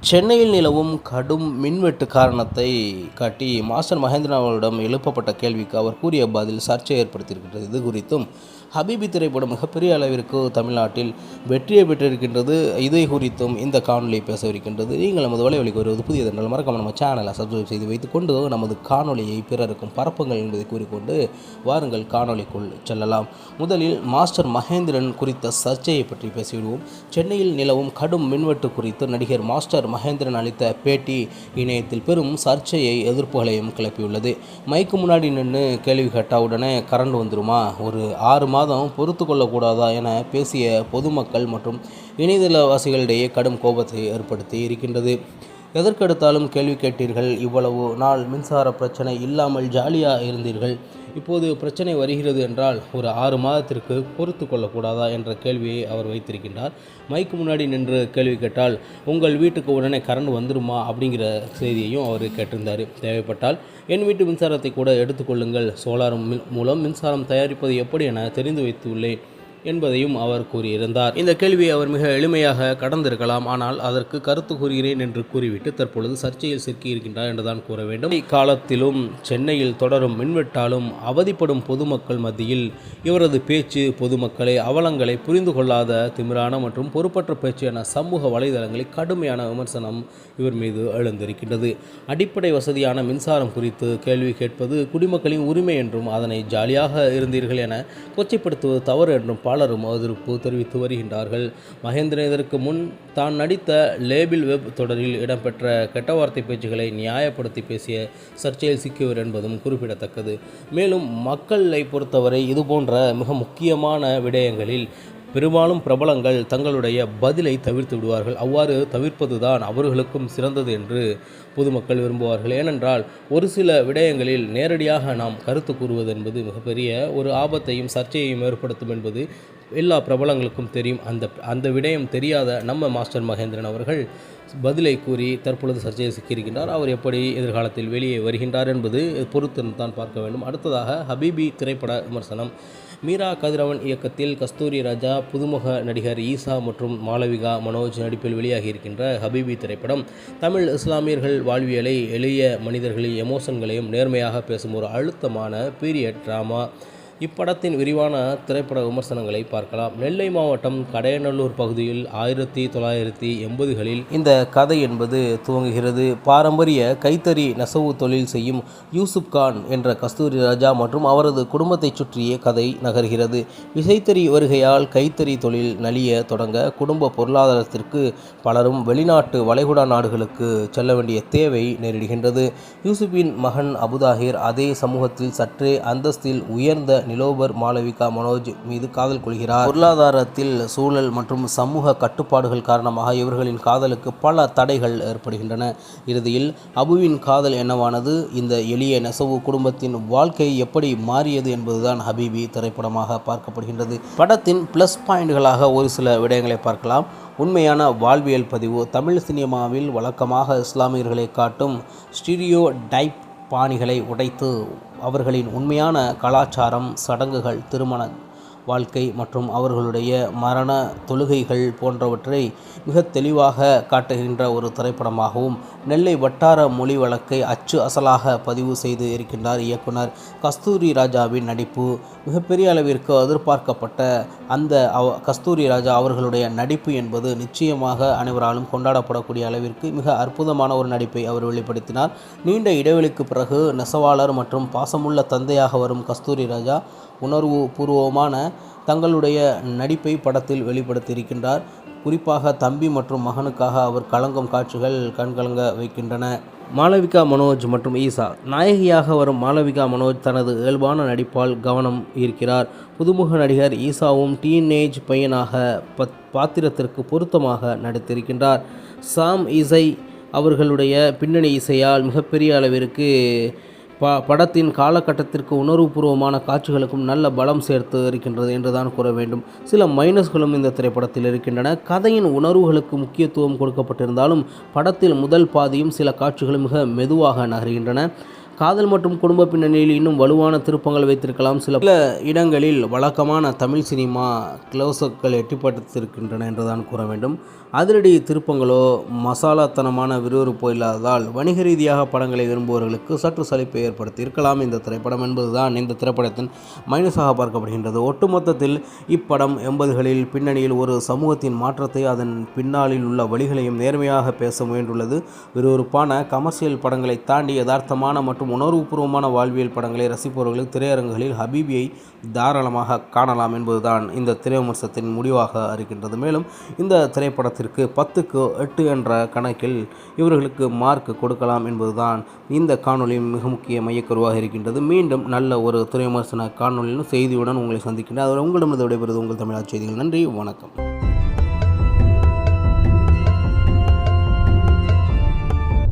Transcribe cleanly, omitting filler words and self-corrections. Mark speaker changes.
Speaker 1: சென்னையில் நிலவும் கடும் மின்வெட்டு காரணத்தை காட்டி மாஸ்டர் மகேந்திரன் அவர்களிடம் எழுப்பப்பட்ட கேள்விக்கு அவர் கூறிய பதில் சர்ச்சையை ஏற்படுத்தியிருக்கின்றது. இது குறித்தும் ஹபீபி திரைப்படம் மிகப்பெரிய அளவிற்கு தமிழ்நாட்டில் வெற்றியை பெற்றிருக்கின்றது. இதை குறித்தும் இந்த காணொலியை பேசவிருக்கின்றது. நீங்கள் நமது வலைவலிக்கு வருவது புதியதென்றால் மறக்காம நம்ம சேனலை சப்ஸ்கிரைப் செய்து வைத்துக்கொண்டு நமது காணொலியை பிறருக்கும் பரப்புங்கள் என்பதை கூறிக்கொண்டு வாருங்கள் காணொலிக்குள் செல்லலாம். முதலில் மாஸ்டர் மகேந்திரன் குறித்த சர்ச்சையை பற்றி பேசிவிடுவோம். சென்னையில் நிலவும் கடும் மின்வெட்டு குறித்து நடிகர் மாஸ்டர் மகேந்திரன் அளித்த பேட்டி இணையத்தில் பெரும் சர்ச்சையை எதிர்ப்புகளையும் கிளப்பியுள்ளது. மைக்கு முன்னாடி நின்று கேள்வி கேட்டாவுடனே கரண்ட் வந்துருமா, ஒரு 6 மாதம் பொறுத்து கொள்ளக்கூடாதா என பேசிய பொதுமக்கள் மற்றும் இணையதளவாசிகளிடையே கடும் கோபத்தை ஏற்படுத்தி இருக்கின்றது. எதற்கெடுத்தாலும் கேள்வி கேட்டீர்கள், இவ்வளவு நாள் மின்சார பிரச்சனை இல்லாமல் ஜாலியாக இருந்தீர்கள், இப்போது பிரச்சனை வருகிறது என்றால் ஒரு 6 மாதத்திற்கு பொறுத்து கொள்ளக்கூடாதா என்ற கேள்வியை அவர் வைத்திருக்கின்றார். மைக்கு முன்னாடி நின்று கேள்வி கேட்டால் உங்கள் வீட்டுக்கு உடனே கரண்ட் வந்துருமா அப்படிங்கிற செய்தியையும் அவர் கேட்டிருந்தார். தேவைப்பட்டால் என் வீட்டு மின்சாரத்தை கூட எடுத்துக்கொள்ளுங்கள், சோலார் மூலம் மின்சாரம் தயாரிப்பது எப்படி என தெரிந்து வைத்துள்ளேன் என்பதையும் அவர் கூறியிருந்தார். இந்த கேள்வியை அவர் மிக எளிமையாக கடந்திருக்கலாம். ஆனால் அதற்கு கருத்து கூறுகிறேன் என்று கூறிவிட்டு தற்பொழுது சர்ச்சையில் சிக்கியிருக்கின்றார் என்றுதான் கூற வேண்டும். இக்காலத்திலும் சென்னையில் தொடரும் மின்வெட்டாலும் அவதிப்படும் பொதுமக்கள் மத்தியில் இவரது பேச்சு பொதுமக்களை அவலங்களை புரிந்து கொள்ளாத திமிரான மற்றும் பொறுப்பற்ற பேச்சு என சமூக வலைதளங்களில் கடுமையான விமர்சனம் இவர் மீது எழுந்திருக்கின்றது. அடிப்படை வசதியான மின்சாரம் குறித்து கேள்வி கேட்பது குடிமக்களின் உரிமை என்றும் அதனை ஜாலியாக இருந்தீர்கள் என கொச்சைப்படுத்துவது தவறு என்றும் பலரும் எதிர்ப்பு தெரிவித்து வருகின்றார்கள். மகேந்திரன் இதற்கு முன் தான் நடித்த லேபிள் வெப் தொடரில் இடம்பெற்ற கெட்ட வார்த்தை பேச்சுகளை நியாயப்படுத்தி பேசிய சர்ச்சையில் சிக்கியவர் என்பதும் குறிப்பிடத்தக்கது. மேலும் மக்களை பொறுத்தவரை இதுபோன்ற மிக முக்கியமான விடயங்களில் பெரும்பாலும் பிரபலங்கள் தங்களுடைய பதிலை தவிர்த்து விடுவார்கள். அவ்வாறு தவிர்ப்பதுதான் அவர்களுக்கும் சிறந்தது என்று பொதுமக்கள் விரும்புவார்கள். ஏனென்றால் ஒரு சில விடயங்களில் நேரடியாக நாம் கருத்து கூறுவது என்பது மிகப்பெரிய ஒரு ஆபத்தையும் சர்ச்சையையும் ஏற்படுத்தும் என்பது எல்லா பிரபலங்களுக்கும் தெரியும். அந்த விடயம் தெரியாத நம்ம மாஸ்டர் மகேந்திரன் அவர்கள் பதிலை கூறி தற்பொழுது சர்ச்சையை சிக்கியிருக்கின்றார். அவர் எப்படி எதிர்காலத்தில் வெளியே வருகின்றார் என்பது பொறுத்து தான் பார்க்க வேண்டும். அடுத்ததாக ஹபீபி திரைப்பட விமர்சனம். மீரா கதிரவன் இயக்கத்தில் கஸ்தூரி ராஜா, புதுமுக நடிகர் ஈசா மற்றும் மாளவிகா மனோஜ் நடிப்பில் வெளியாகியிருக்கின்ற ஹபீபி திரைப்படம் தமிழ் இஸ்லாமியர்கள் வாழ்வியலை, எளிய மனிதர்களின் எமோஷன்களையும் நேர்மையாக பேசும் ஒரு அழுத்தமான பீரியட் டிராமா. இப்படத்தின் விரிவான திரைப்பட விமர்சனங்களை பார்க்கலாம். நெல்லை மாவட்டம் கடையநல்லூர் பகுதியில் 1980களில் இந்த கதை என்பது துவங்குகிறது. பாரம்பரிய கைத்தறி நெசவு தொழில் செய்யும் யூசுப் கான் என்ற கஸ்தூரி ராஜா மற்றும் அவரது குடும்பத்தை சுற்றிய கதை நகர்கிறது. விசைத்தறி வருகையால் கைத்தறி தொழில் நலிய தொடங்க குடும்ப பொருளாதாரத்திற்கு பலரும் வெளிநாட்டு வளைகுடா நாடுகளுக்கு செல்ல வேண்டிய தேவை நேரிடுகின்றது. யூசுப்பின் மகன் அபுதாஹிர் அதே சமூகத்தில் சற்றே அந்தஸ்தில் உயர்ந்த நிலோபர் மாளவிகா மனோஜ் மீது காதல் கொள்கிறார். பொருளாதாரத்தில் சூழல் மற்றும் சமூக கட்டுப்பாடுகள் காரணமாக இவர்களின் காதலுக்கு பல தடைகள் ஏற்படுகின்றன. இறுதியில் அபுவின் காதல் என்னவானது, இந்த எளிய நெசவு குடும்பத்தின் வாழ்க்கை எப்படி மாறியது என்பதுதான் ஹபீபி திரைப்படமாக பார்க்கப்படுகின்றது. படத்தின் பிளஸ் பாயிண்ட்களாக ஒரு சில விடயங்களை பார்க்கலாம். உண்மையான வாழ்வியல் பதிவு. தமிழ் சினிமாவில் வழக்கமாக இஸ்லாமியர்களை காட்டும் ஸ்டீரியோ டைப் பாணிகளை உடைத்து அவர்களின் உண்மையான கலாச்சாரம், சடங்குகள், திருமண வாழ்க்கை மற்றும் அவர்களுடைய மரண தொழுகைகள் போன்றவற்றை மிக தெளிவாக காட்டுகின்ற ஒரு திரைப்படமாகவும் நெல்லை வட்டார மொழி வழக்கை அச்சு அசலாக பதிவு செய்து இருக்கின்றார் இயக்குனர் கஸ்தூரி ராஜாவின் நடிப்பு. மிகப்பெரிய அளவிற்கு எதிர்பார்க்கப்பட்ட அந்த கஸ்தூரி ராஜா அவர்களுடைய நடிப்பு என்பது நிச்சயமாக அனைவராலும் கொண்டாடப்படக்கூடிய அளவிற்கு மிக அற்புதமான ஒரு நடிப்பை அவர் வெளிப்படுத்தினார். நீண்ட இடைவெளிக்கு பிறகு நெசவாளர் மற்றும் பாசமுள்ள தந்தையாக வரும் கஸ்தூரி ராஜா உணர்வு பூர்வமான தங்களுடைய நடிப்பை படத்தில் வெளிப்படுத்தியிருக்கின்றார். குறிப்பாக தம்பி மற்றும் மகனுக்காக அவர் கலங்கும் காட்சிகள் கண்கலங்க வைக்கின்றன. மாளவிகா மனோஜ் மற்றும் ஈசா. நாயகியாக வரும் மாளவிகா மனோஜ் தனது இயல்பான நடிப்பால் கவனம் ஈர்க்கிறார். புதுமுக நடிகர் ஈசாவும் டீனேஜ் பையனாக பாத்திரத்திற்கு பொருத்தமாக நடித்திருக்கின்றார். சாம் இசை அவர்களுடைய பின்னணி இசையால் மிகப்பெரிய அளவிற்கு படத்தின் காலகட்டத்திற்கு உணர்வுபூர்வமான காட்சிகளுக்கும் நல்ல பலம் சேர்த்து இருக்கின்றது என்றுதான் கூற வேண்டும். சில மைனஸ்களும் இந்த திரைப்படத்தில் இருக்கின்றன. கதையின் உணர்வுகளுக்கு முக்கியத்துவம் கொடுக்கப்பட்டிருந்தாலும் படத்தில் முதல் பாதியும் சில காட்சிகளும் மிக மெதுவாக நகர்கின்றன. காதல் மற்றும் குடும்ப பின்னணியில் இன்னும் வலுவான திருப்பங்கள் வைத்திருக்கலாம். சில இடங்களில் வழக்கமான தமிழ் சினிமா க்ளோஸ்அப்கள் எட்டிப்பட்டிருக்கின்றன என்றுதான் கூற வேண்டும். அதிரடி திருப்பங்களோ மசாலாத்தனமான விறுவிறுப்போ இல்லாததால் வணிக ரீதியாக படங்களை விரும்புபவர்களுக்கு சற்று சலிப்பை ஏற்படுத்தி இருக்கலாம் இந்த திரைப்படம் என்பதுதான் இந்த திரைப்படத்தின் மைனஸாக பார்க்கப்படுகின்றது. ஒட்டுமொத்தத்தில் இப்படம் 80களில் பின்னணியில் ஒரு சமூகத்தின் மாற்றத்தை அதன் பின்னாளில் உள்ள வழிகளையும் நேர்மையாக பேச முயன்றுள்ளது. விறுவிறுப்பான கமர்ஷியல் படங்களை தாண்டி யதார்த்தமான மற்றும் உணர்வுபூர்வமான வாழ்வியல் படங்களை ரசிப்பவர்களுக்கு திரையரங்குகளில் ஹபீபியை தாராளமாக காணலாம் என்பதுதான் இந்த திரை விமர்சனத்தின் முடிவாக இருக்கின்றது. மேலும் இந்த திரைப்படத்திற்கு 10க்கு 8 என்ற கணக்கில் இவர்களுக்கு மார்க் கொடுக்கலாம் என்பதுதான் இந்த காணொலியின் மிக முக்கிய மையக்கருவாக இருக்கின்றது. மீண்டும் நல்ல ஒரு திரை விமர்சன காணொலியின் செய்தியுடன் உங்களை சந்திக்கின்றேன். அதில் உங்களிடமிருந்து விடைபெறுவது உங்கள் தமிழ் செய்திகள். நன்றி, வணக்கம்.